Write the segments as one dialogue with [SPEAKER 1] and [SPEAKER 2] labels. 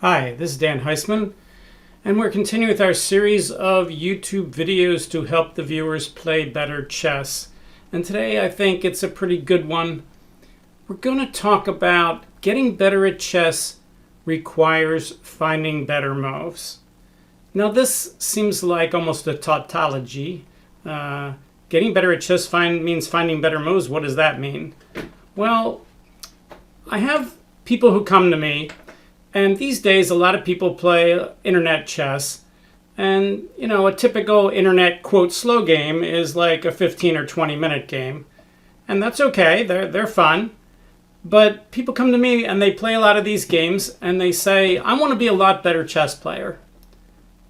[SPEAKER 1] Hi, this is Dan Heisman, and we're continuing with our series of YouTube videos to help the viewers play better chess. And today I think it's a pretty good one. We're going to talk about getting better at chess requires finding better moves. Now this seems like almost a tautology. Getting better at chess means finding better moves. What does that mean? Well, I have people who come to me, and these days a lot of people play internet chess. And, you know, a typical internet, quote, slow game is like a 15 or 20 minute game. And that's okay, they're fun. But people come to me and they play a lot of these games and they say, I want to be a lot better chess player.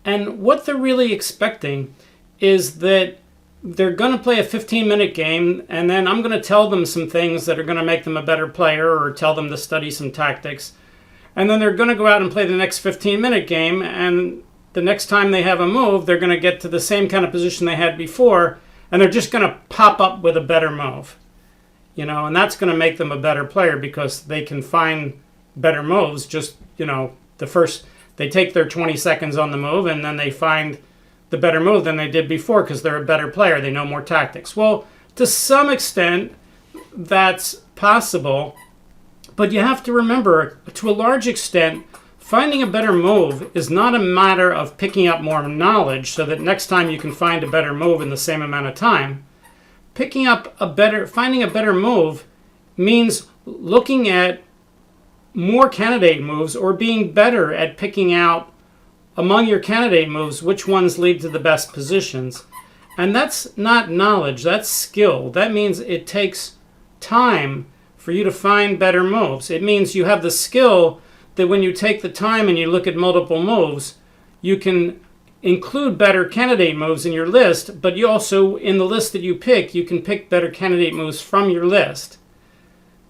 [SPEAKER 1] And what they're really expecting is that they're going to play a 15-minute game, and then I'm going to tell them some things that are going to make them a better player or tell them to study some tactics. And then they're going to go out and play the next 15-minute game, and the next time they have a move, they're going to get to the same kind of position they had before, and they're just going to pop up with a better move. You know, and that's going to make them a better player because they can find better moves. Just, you know, they take their 20 seconds on the move, and then they find the better move than they did before because they're a better player. They know more tactics. Well, to some extent, that's possible. But you have to remember, to a large extent, finding a better move is not a matter of picking up more knowledge so that next time you can find a better move in the same amount of time. Finding a better move means looking at more candidate moves or being better at picking out among your candidate moves which ones lead to the best positions. And that's not knowledge, that's skill. That means it takes time for you to find better moves. It means you have the skill that when you take the time and you look at multiple moves, you can include better candidate moves in your list, but you also, in the list that you can pick better candidate moves from your list.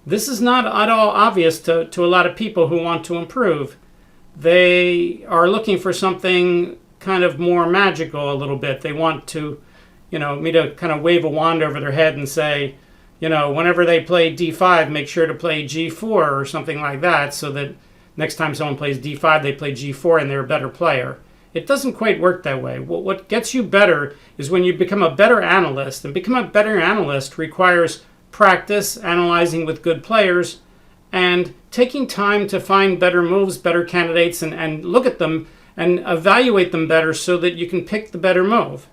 [SPEAKER 1] This is not at all obvious to a lot of people who want to improve. They are looking for something kind of more magical a little bit. They want to, me to kind of wave a wand over their head and say, whenever they play d5, make sure to play g4 or something like that so that next time someone plays d5, they play g4 and they're a better player. It doesn't quite work that way. What gets you better is when you become a better analyst, and become a better analyst requires practice, analyzing with good players, and taking time to find better moves, better candidates, and look at them and evaluate them better so that you can pick the better move.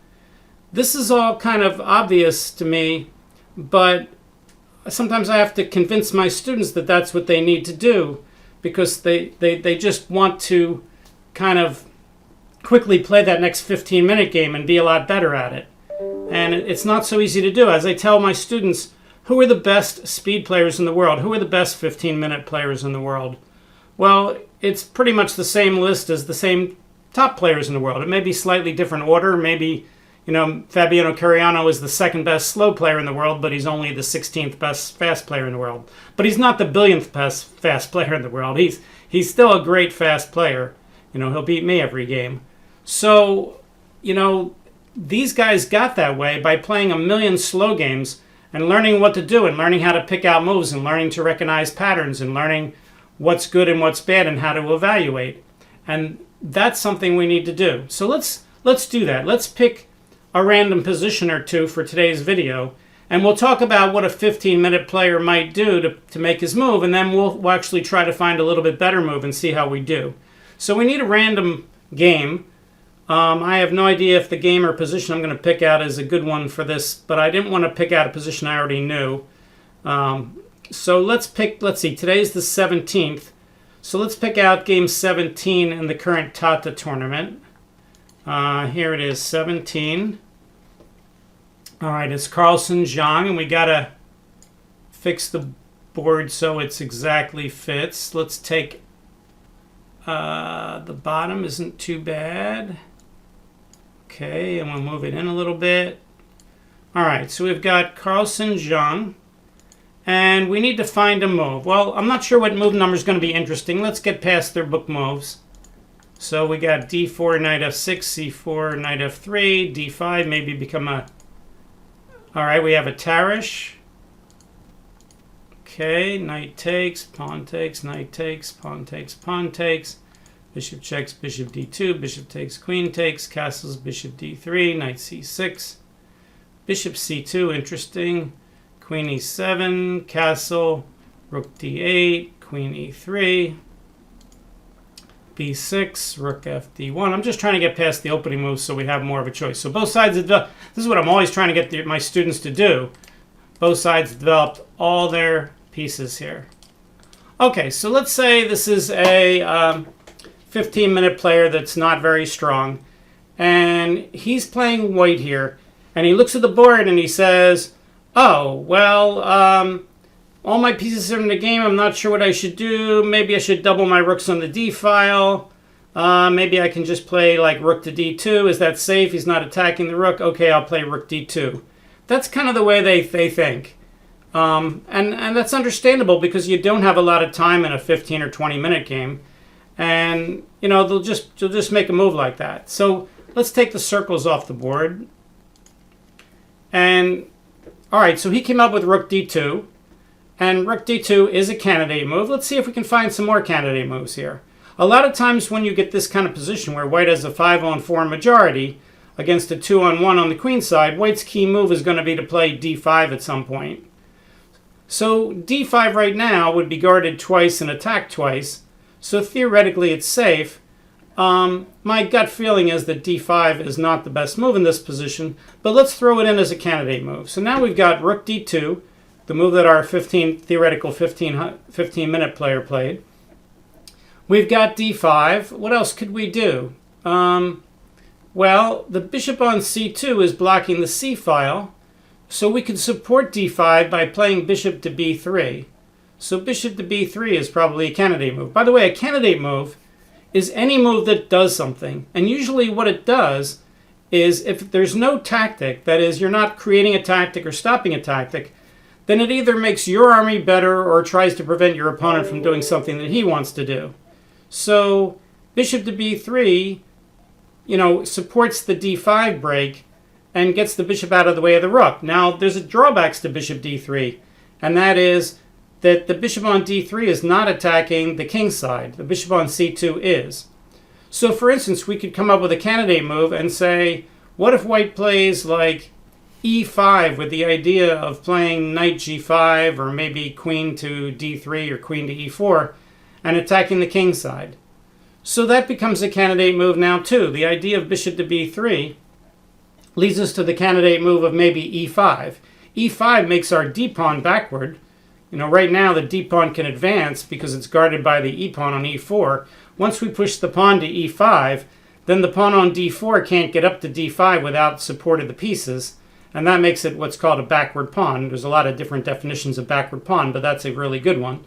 [SPEAKER 1] This is all kind of obvious to me, but sometimes I have to convince my students that that's what they need to do because they just want to kind of quickly play that next 15-minute game and be a lot better at it. And it's not so easy to do. As I tell my students, who are the best speed players in the world? Who are the best 15-minute players in the world? Well, it's pretty much the same list as the same top players in the world. It may be slightly different order. Maybe, Fabiano Caruana is the second best slow player in the world, but he's only the 16th best fast player in the world. But he's not the billionth best fast player in the world. He's still a great fast player. He'll beat me every game. So, these guys got that way by playing a million slow games and learning what to do and learning how to pick out moves and learning to recognize patterns and learning what's good and what's bad and how to evaluate. And that's something we need to do. So let's do that. Let's pick a random position or two for today's video, and we'll talk about what a 15-minute player might do to make his move, and then we'll actually try to find a little bit better move and see how we do. So we need a random game. I have no idea if the game or position I'm going to pick out is a good one for this, but I didn't want to pick out a position I already knew. So let's see, today's the 17th. So let's pick out game 17 in the current Tata tournament. Here it is, 17. All right, it's Carlsen, Zhang, and we got to fix the board so it's exactly fits. Let's take the bottom isn't too bad. Okay, and we'll move it in a little bit. All right, so we've got Carlsen, Zhang, and we need to find a move. Well, I'm not sure what move number is going to be interesting. Let's get past their book moves. So we got d4, knight f6, c4, knight f3, d5, maybe become a... All right, we have a Tarish. Okay, knight takes, pawn takes, knight takes, pawn takes, pawn takes. Bishop checks, bishop d2, bishop takes, queen takes, castles, bishop d3, knight c6, bishop c2, interesting, queen e7, castle, rook d8, queen e3, b6, rook fd1. I'm just trying to get past the opening moves so we have more of a choice. So both sides have this is what I'm always trying to get my students to do. Both sides developed all their pieces here. Okay, so let's say this is a 15-minute player that's not very strong, and he's playing white here, and he looks at the board and he says, oh, well, all my pieces are in the game. I'm not sure what I should do. Maybe I should double my rooks on the d file. Maybe I can just play like rook to d2. Is that safe? He's not attacking the rook. Okay, I'll play rook d2. That's kind of the way they think. And that's understandable because you don't have a lot of time in a 15 or 20-minute game. And, you know, they'll just make a move like that. So let's take the circles off the board. And, all right, so he came up with rook d2. And rook d2 is a candidate move. Let's see if we can find some more candidate moves here. A lot of times when you get this kind of position where white has a 5-on-4 majority against a 2-on-1 on the queen side, white's key move is going to be to play d5 at some point. So d5 right now would be guarded twice and attacked twice. So theoretically it's safe. My gut feeling is that d5 is not the best move in this position, but let's throw it in as a candidate move. So now we've got rook d2, the move that our theoretical 15-minute player played. We've got d5. What else could we do? Well, the bishop on c2 is blocking the c file, so we could support d5 by playing bishop to b3. So bishop to b3 is probably a candidate move. By the way, a candidate move is any move that does something. And usually what it does is if there's no tactic, that is, you're not creating a tactic or stopping a tactic, then it either makes your army better or tries to prevent your opponent from doing something that he wants to do. So bishop to b3, you know, supports the d5 break and gets the bishop out of the way of the rook. Now, there's a drawbacks to bishop d3, and that is that the bishop on d3 is not attacking the king side. The bishop on c2 is. So, for instance, we could come up with a candidate move and say, what if white plays like e5 with the idea of playing knight g5 or maybe queen to d3 or queen to e4 and attacking the king side? So that becomes a candidate move now too. The idea of bishop to b3 leads us to the candidate move of maybe e5. e5 makes our d-pawn backward. You know, right now the d-pawn can advance because it's guarded by the e-pawn on e4. Once we push the pawn to e5, then the pawn on d4 can't get up to d5 without support of the pieces, and that makes it what's called a backward pawn. There's a lot of different definitions of backward pawn, but that's a really good one.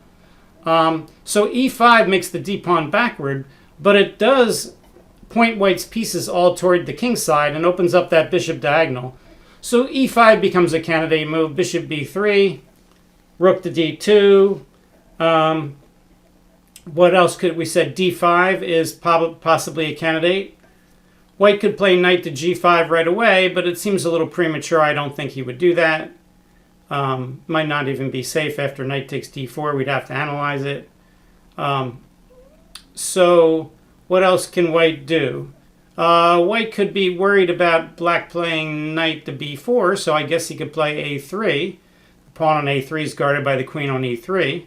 [SPEAKER 1] So e5 makes the d-pawn backward, but it does point white's pieces all toward the king side and opens up that bishop diagonal. So e5 becomes a candidate move, bishop b3, rook to d2. What else could we said? D5 is possibly a candidate. White could play knight to g5 right away, but it seems a little premature. I don't think he would do that. Might not even be safe after knight takes d4. We'd have to analyze it. So what else can white do? White could be worried about black playing knight to b4, so I guess he could play a3. The pawn on a3 is guarded by the queen on e3.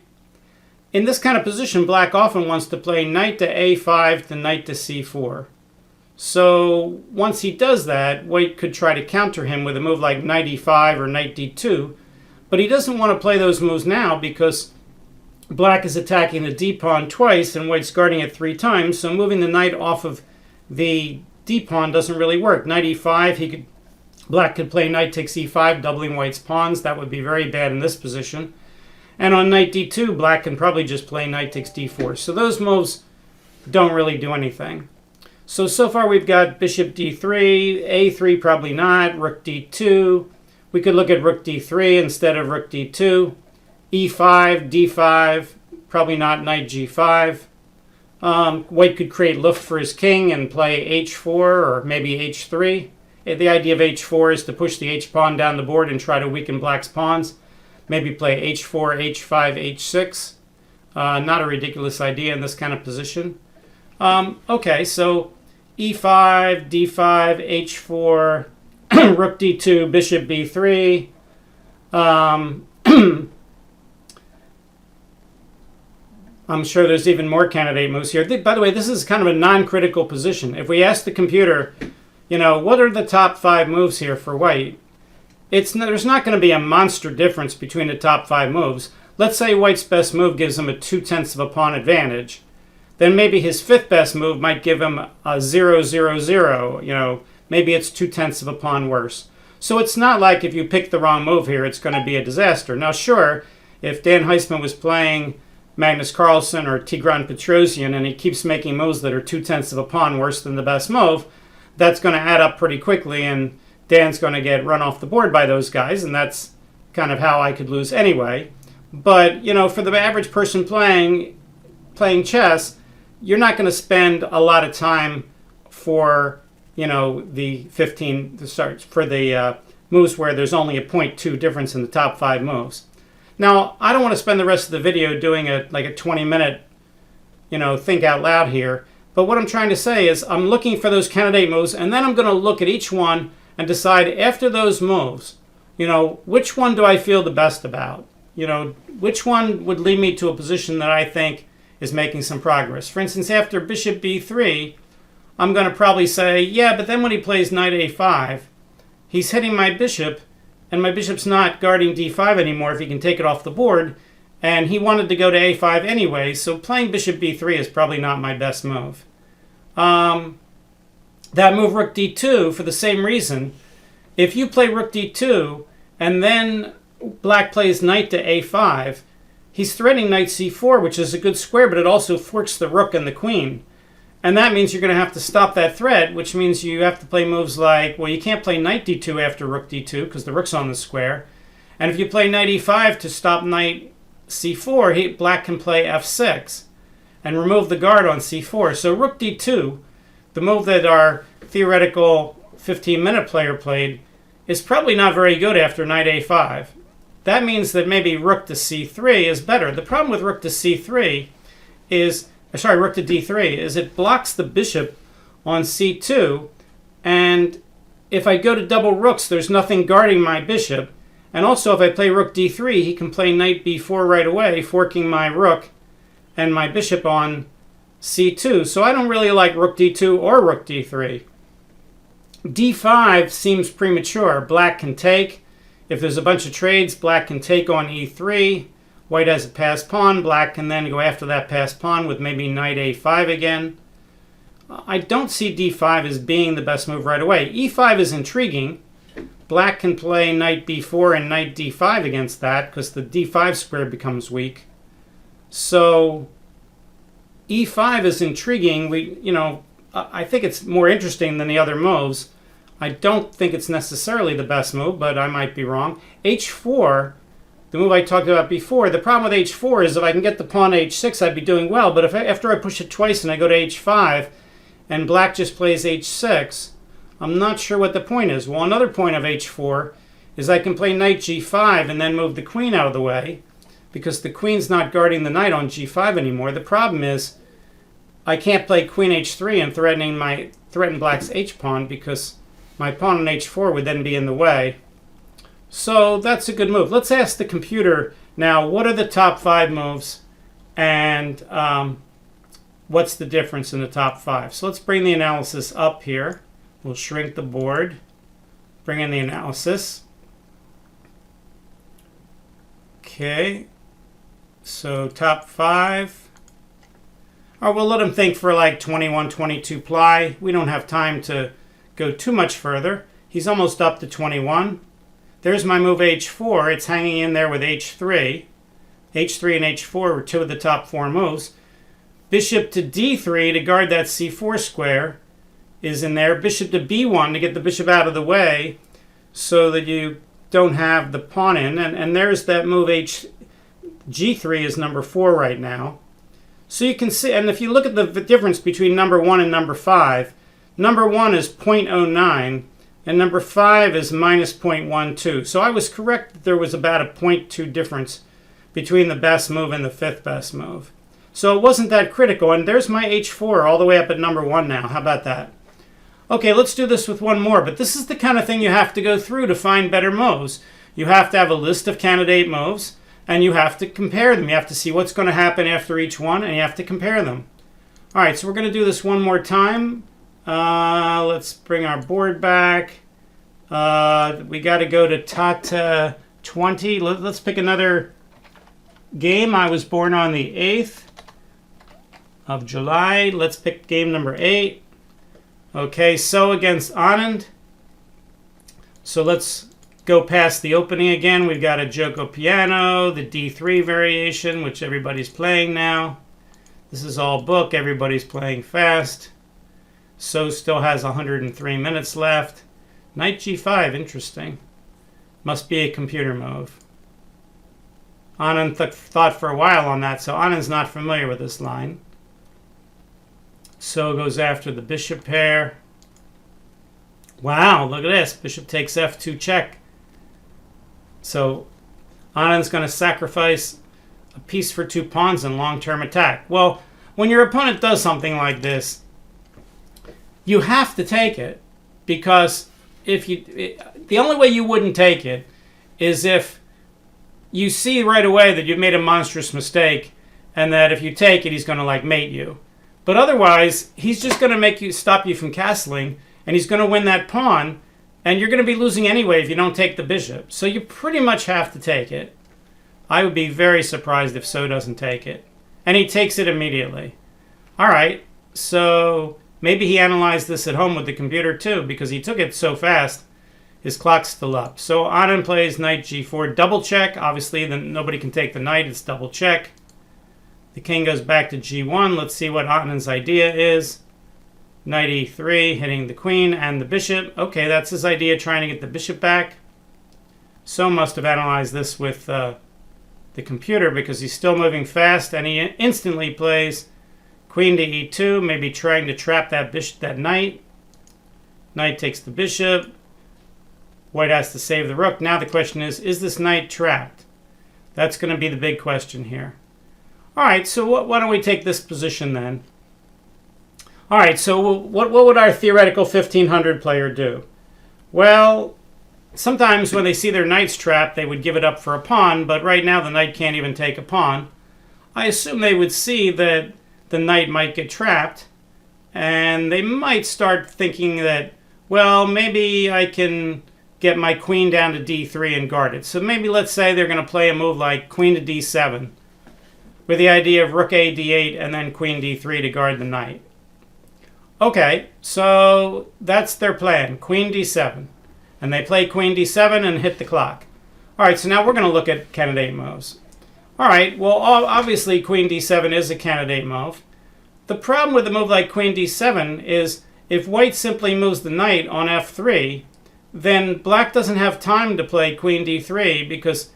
[SPEAKER 1] In this kind of position, black often wants to play knight to a5 to knight to c4. So once he does that, white could try to counter him with a move like knight e5 or knight d2, but he doesn't want to play those moves now because black is attacking the d-pawn twice and white's guarding it 3 times, so moving the knight off of the d-pawn doesn't really work. Knight e5, black could play knight takes e5, doubling white's pawns. That would be very bad in this position. And on knight d2, black can probably just play knight takes d4. So those moves don't really do anything. So far we've got bishop d3, a3 probably not, rook d2. We could look at rook d3 instead of rook d2. e5, d5, probably not knight g5. White could create luft for his king and play h4 or maybe h3. The idea of h4 is to push the h-pawn down the board and try to weaken black's pawns. Maybe play h4, h5, h6. Not a ridiculous idea in this kind of position. Okay, so e5, d5, h4, rook d2, bishop b3. I'm sure there's even more candidate moves here. By the way, this is kind of a non-critical position. If we ask the computer, what are the top 5 moves here for white? There's not going to be a monster difference between the top 5 moves. Let's say white's best move gives him a 2/10 of a pawn advantage. Then maybe his 5th best move might give him a 0-0-0. Maybe it's 2/10 of a pawn worse. So it's not like if you pick the wrong move here, it's going to be a disaster. Now, sure, if Dan Heisman was playing Magnus Carlsen or Tigran Petrosian and he keeps making moves that are 2/10 of a pawn worse than the best move, that's going to add up pretty quickly, and Dan's going to get run off the board by those guys, and that's kind of how I could lose anyway. But, for the average person playing chess, you're not going to spend a lot of time for, the 15 for the moves where there's only a 0.2 difference in the top 5 moves. Now, I don't want to spend the rest of the video doing a 20-minute, think out loud here. But what I'm trying to say is I'm looking for those candidate moves, and then I'm going to look at each one and decide after those moves, which one do I feel the best about? Which one would lead me to a position that I think is making some progress? For instance, after bishop b3, I'm going to probably say, yeah, but then when he plays knight a5, he's hitting my bishop, and my bishop's not guarding d5 anymore if he can take it off the board, and he wanted to go to a5 anyway, so playing bishop b3 is probably not my best move. That move rook d2, for the same reason, if you play rook d2, and then black plays knight to a5, he's threatening knight c4, which is a good square, but it also forks the rook and the queen. And that means you're going to have to stop that threat, which means you have to play moves like, well, you can't play knight d2 after rook d2 because the rook's on the square. And if you play knight e5 to stop knight c4, black can play f6 and remove the guard on c4. So rook d2, the move that our theoretical 15-minute player played, is probably not very good after knight a5. That means that maybe rook to c3 is better. The problem with rook to c3 is, rook to d3, is it blocks the bishop on c2, and if I go to double rooks, there's nothing guarding my bishop. And also, if I play rook d3, he can play knight b4 right away, forking my rook and my bishop on c2. So I don't really like rook d2 or rook d3. d5 seems premature. Black can take. If there's a bunch of trades, black can take on e3. White has a passed pawn. Black can then go after that passed pawn with maybe knight a5 again. I don't see d5 as being the best move right away. e5 is intriguing. Black can play knight b4 and knight d5 against that because the d5 square becomes weak. So e5 is intriguing. I think it's more interesting than the other moves. I don't think it's necessarily the best move, but I might be wrong. h4, the move I talked about before, the problem with h4 is if I can get the pawn to h6, I'd be doing well. But if after I push it twice and I go to h5 and black just plays h6, I'm not sure what the point is. Well, another point of h4 is I can play knight g5 and then move the queen out of the way because the queen's not guarding the knight on g5 anymore. The problem is I can't play queen h3 and threaten black's h-pawn because my pawn on h4 would then be in the way. So that's a good move. Let's ask the computer now, what are the top 5 moves and what's the difference in the top 5? So let's bring the analysis up here. We'll shrink the board, bring in the analysis. Okay, so top 5. All right, we'll let him think for like 21, 22 ply. We don't have time to go too much further. He's almost up to 21. There's my move h4. It's hanging in there with h3. h3 and h4 were 2 of the top 4 moves. Bishop to d3 to guard that c4 square is in there. Bishop to b1 to get the bishop out of the way so that you don't have the pawn in. And there's that move g3 is number 4 right now. So you can see, and if you look at the difference between number 1 and number 5, number 1 is 0.09 and number 5 is minus 0.12. So I was correct that there was about a 0.2 difference between the best move and the 5th best move. So it wasn't that critical. And there's my h4 all the way up at number 1 now. How about that? Okay, let's do this with one more. But this is the kind of thing you have to go through to find better moves. You have to have a list of candidate moves, and you have to compare them. You have to see what's going to happen after each one, and you have to compare them. All right, so we're going to do this one more time. Let's bring our board back. We got to go to Tata 20. Let's pick another game. I was born on the 8th of July. Let's pick game number 8. Okay, so against Anand. So let's go past the opening again. We've got a Joko piano, the D3 variation, which everybody's playing now. This is all book. Everybody's playing fast. So still has 103 minutes left. Knight G5, interesting. Must be a computer move. Anand thought for a while on that, so Anand's not familiar with this line. So goes after the bishop pair. Wow, look at this. Bishop takes F2 check. So Anand's going to sacrifice a piece for 2 pawns in long-term attack. Well, when your opponent does something like this, you have to take it, because the only way you wouldn't take it is if you see right away that you've made a monstrous mistake, and that if you take it, he's going to like mate you. But otherwise, he's just going to stop you from castling, and he's going to win that pawn, and you're going to be losing anyway if you don't take the bishop. So you pretty much have to take it. I would be very surprised if So doesn't take it. And he takes it immediately. All right, so maybe he analyzed this at home with the computer too, because he took it so fast, his clock's still up. So Anand plays knight g4, double check. Obviously, then nobody can take the knight, it's double check. The king goes back to g1. Let's see what Anand's idea is. Knight e3, hitting the queen and the bishop. Okay, that's his idea, trying to get the bishop back. So must have analyzed this with the computer, because he's still moving fast, and he instantly plays queen to e2, maybe trying to trap that knight. Knight takes the bishop. White has to save the rook. Now the question is this knight trapped? That's going to be the big question here. All right, so why don't we take this position then? All right, so what would our theoretical 1500 player do? Well, sometimes when they see their knight's trapped, they would give it up for a pawn, but right now the knight can't even take a pawn. I assume they would see that the knight might get trapped, and they might start thinking that, well, maybe I can get my queen down to d3 and guard it. So maybe let's say they're going to play a move like queen to d7, with the idea of rook a d8 and then queen d3 to guard the knight. Okay, so that's their plan, queen d7. And they play queen d7 and hit the clock. All right, so now we're going to look at candidate moves. All right, well, obviously queen d7 is a candidate move. The problem with a move like queen d7 is if white simply moves the knight on f3, then black doesn't have time to play queen d3, because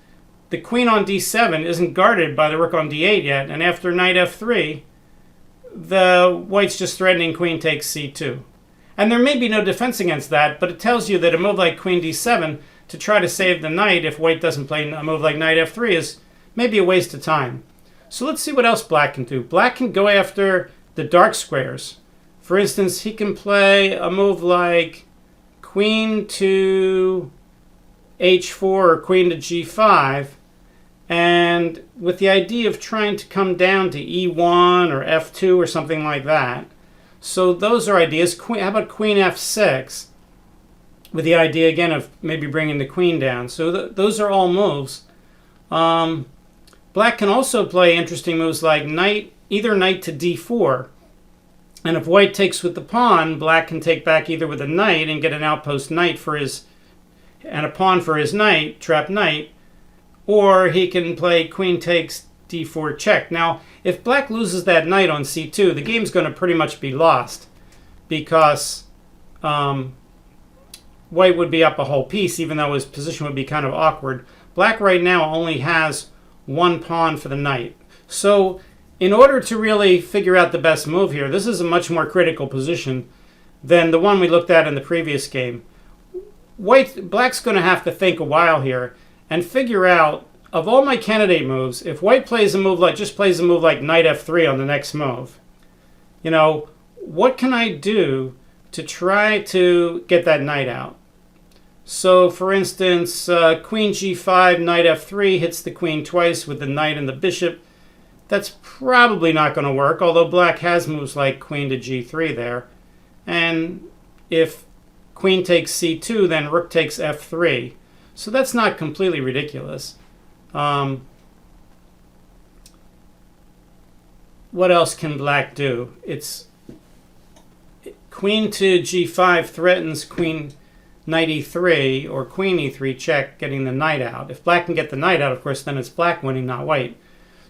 [SPEAKER 1] the queen on d7 isn't guarded by the rook on d8 yet, and after knight f3, the white's just threatening queen takes c2. And there may be no defense against that, but it tells you that a move like queen d7 to try to save the knight if white doesn't play a move like knight f3 is maybe a waste of time. So let's see what else black can do. Black can go after the dark squares. For instance, he can play a move like queen to h4 or queen to g5, and with the idea of trying to come down to e1 or f2 or something like that. So those are ideas. How about queen f6, with the idea again of maybe bringing the queen down. So those are all moves. Black can also play interesting moves like either knight to d4. And if white takes with the pawn, black can take back either with a knight and get an outpost knight and a pawn for his knight, trapped knight, or he can play queen takes d4 check. Now, if black loses that knight on c2, the game's going to pretty much be lost, because white would be up a whole piece, even though his position would be kind of awkward. Black right now only has one pawn for the knight. So in order to really figure out the best move here, this is a much more critical position than the one we looked at in the previous game. Black's going to have to think a while here and figure out of all my candidate moves, if white plays a move like, just plays a move like knight f3 on the next move, you know, what can I do to try to get that knight out? So, for instance, queen g5, knight f3 hits the queen twice with the knight and the bishop. That's probably not going to work, although black has moves like queen to g3 there. And if queen takes c2, then rook takes f3. So that's not completely ridiculous. What else can black do? It's queen to g5 threatens queen knight e3 or queen e3 check, getting the knight out. If black can get the knight out, of course, then it's black winning, not white.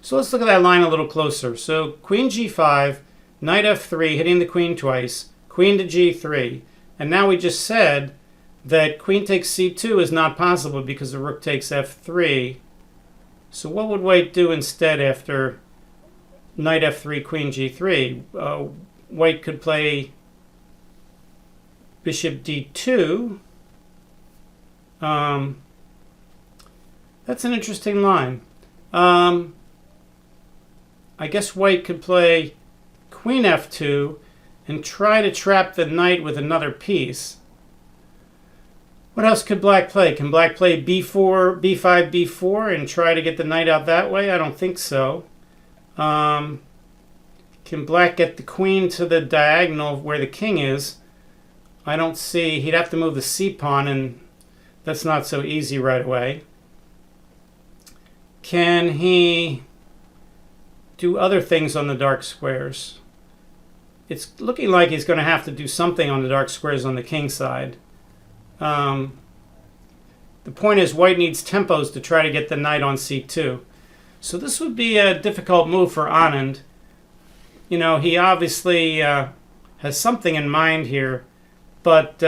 [SPEAKER 1] So let's look at that line a little closer. So queen g5, knight f3, hitting the queen twice, queen to g3. And now we just said that queen takes c2 is not possible because the rook takes f3. So what would white do instead after knight f3, queen g3? White could play bishop d2. That's an interesting line. I guess white could play queen f2 and try to trap the knight with another piece. What else could black play? Can black play b4, b5, b4 and try to get the knight out that way? I don't think so. Can black get the queen to the diagonal of where the king is? I don't see. He'd have to move the c-pawn, and that's not so easy right away. Can he do other things on the dark squares? It's looking like he's going to have to do something on the dark squares on the king side. The point is white needs tempos to try to get the knight on c2. So this would be a difficult move for Anand. You know, he obviously has something in mind here. But,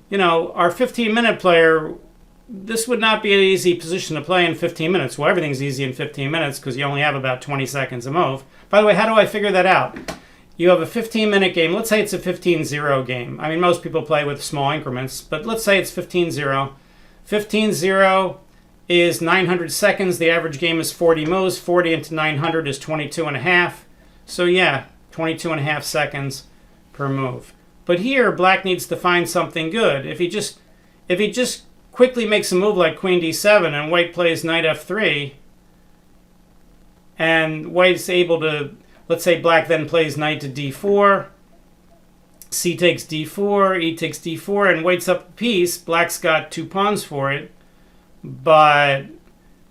[SPEAKER 1] you know, our 15-minute player, this would not be an easy position to play in 15 minutes. Well, everything's easy in 15 minutes because you only have about 20 seconds a move. By the way, how do I figure that out? You have a 15-minute game. Let's say it's a 15-0 game. I mean, most people play with small increments, but let's say it's 15-0. 15-0 is 900 seconds. The average game is 40 moves. 40 into 900 is 22 and a half. So, yeah, 22 and a half seconds per move. But here, black needs to find something good. If he just quickly makes a move like queen d7 and white plays knight f3, and white's able to, let's say black then plays knight to d4, c takes d4, e takes d4, and white's up a piece. Black's got 2 pawns for it, but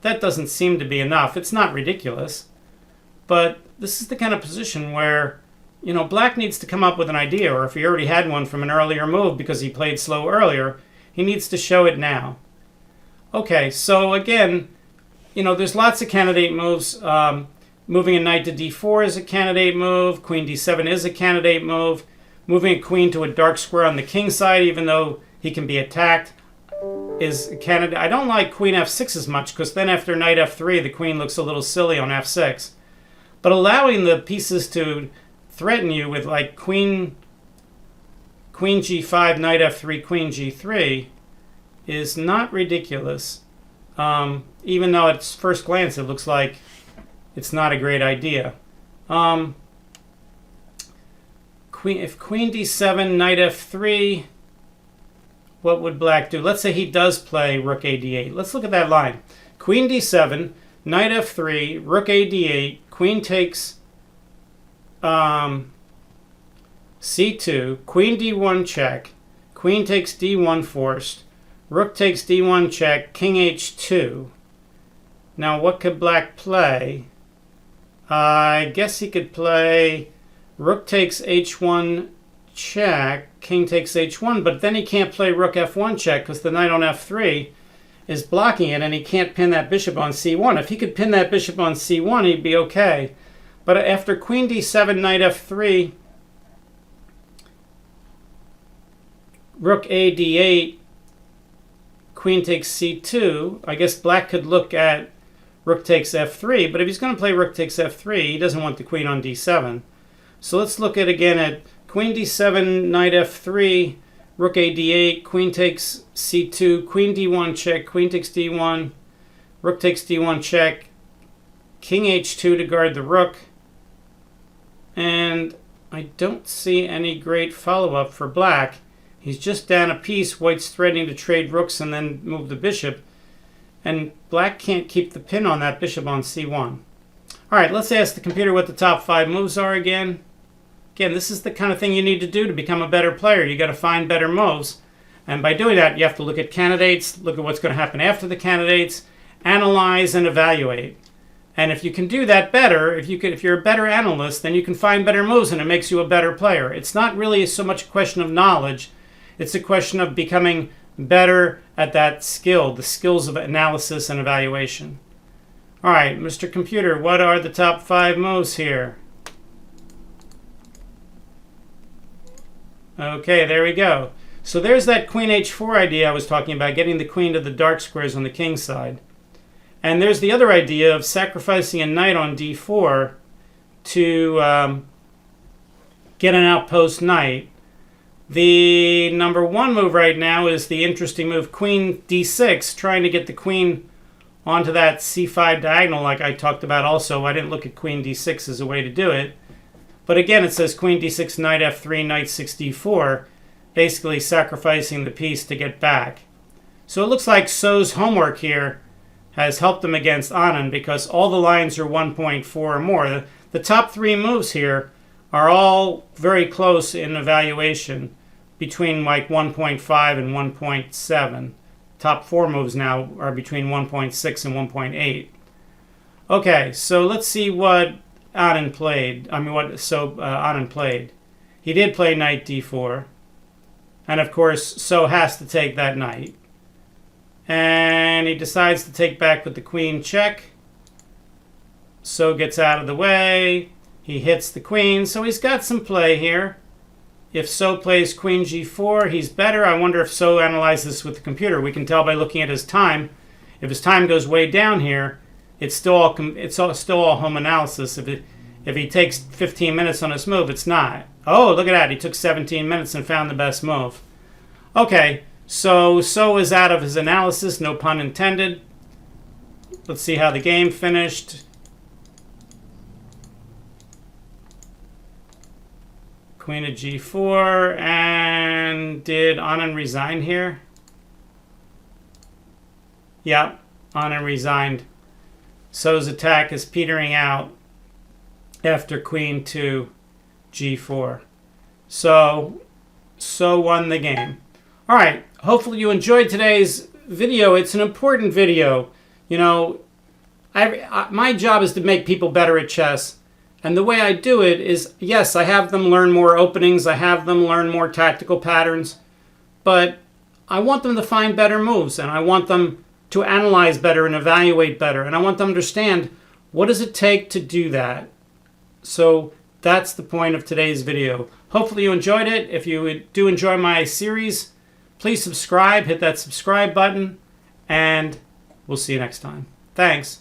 [SPEAKER 1] that doesn't seem to be enough. It's not ridiculous, but this is the kind of position where, you know, black needs to come up with an idea, or if he already had one from an earlier move because he played slow earlier, he needs to show it now. Okay, so again, you know, there's lots of candidate moves. Moving a knight to d4 is a candidate move. Queen d7 is a candidate move. Moving a queen to a dark square on the king side, even though he can be attacked, is a candidate. I don't like queen f6 as much because then after knight f3, the queen looks a little silly on f6. But allowing the pieces to threaten you with like queen g5, knight f3, queen g3 is not ridiculous. Even though at first glance it looks like it's not a great idea. If queen d7, knight f3, what would black do? Let's say he does play rook a d8. Let's look at that line. Queen d7, knight f3, rook a d8, queen takes c2, queen d1 check, queen takes d1 forced, rook takes d1 check, king h2. Now what could black play? I guess he could play rook takes h1 check, king takes h1, but then he can't play rook f1 check because the knight on f3 is blocking it and he can't pin that bishop on c1. If he could pin that bishop on c1, he'd be okay. But after queen d7, knight f3, rook a d8, queen takes c2, I guess black could look at rook takes f3, but if he's going to play rook takes f3, he doesn't want the queen on d7. So let's look at again at queen d7, knight f3, rook a d8, queen takes c2, queen d1 check, queen takes d1, Rook takes d1 check. King h2 to guard the rook. And I don't see any great follow-up for black. He's just down a piece. White's threatening to trade rooks and then move the bishop. And black can't keep the pin on that bishop on c1. All right, let's ask the computer what the top 5 moves are again. Again, this is the kind of thing you need to do to become a better player. You got to find better moves. And by doing that, you have to look at candidates, look at what's going to happen after the candidates, analyze and evaluate. And if you can do that better, if you're a better analyst, then you can find better moves and it makes you a better player. It's not really so much a question of knowledge. It's a question of becoming better at that skill, the skills of analysis and evaluation. All right, Mr. Computer, what are the top 5 moves here? Okay, there we go. So there's that queen h4 idea I was talking about, getting the queen to the dark squares on the king side. And there's the other idea of sacrificing a knight on d4 to get an outpost knight. The number 1 move right now is the interesting move, queen d6, trying to get the queen onto that c5 diagonal like I talked about also. I didn't look at queen d6 as a way to do it. But again, it says queen d6, knight f3, knight 6 d4, basically sacrificing the piece to get back. So it looks like So's homework here has helped him against Anand because all the lines are 1.4 or more. The top 3 moves here are all very close in evaluation, between like 1.5 and 1.7. Top 4 moves now are between 1.6 and 1.8. Okay, so let's see what Anand played. Anand played. He did play knight d4. And of course, So has to take that knight. And he decides to take back with the queen check. So gets out of the way. He hits the queen. So he's got some play here. If So plays queen g4, he's better. I wonder if So analyzes this with the computer. We can tell by looking at his time. If his time goes way down here, it's still all home analysis. If he takes 15 minutes on this move, it's not. Oh, look at that. He took 17 minutes and found the best move. Okay, So is out of his analysis, no pun intended. Let's see how the game finished. Queen of g4, and did Anand resign here? Yep, Anand resigned. So's attack is petering out after queen to g4. So won the game. All right, hopefully you enjoyed today's video. It's an important video. You know, my job is to make people better at chess. And the way I do it is, yes, I have them learn more openings. I have them learn more tactical patterns. But I want them to find better moves. And I want them to analyze better and evaluate better. And I want them to understand, what does it take to do that? So that's the point of today's video. Hopefully you enjoyed it. If you do enjoy my series, please subscribe, hit that subscribe button, and we'll see you next time. Thanks.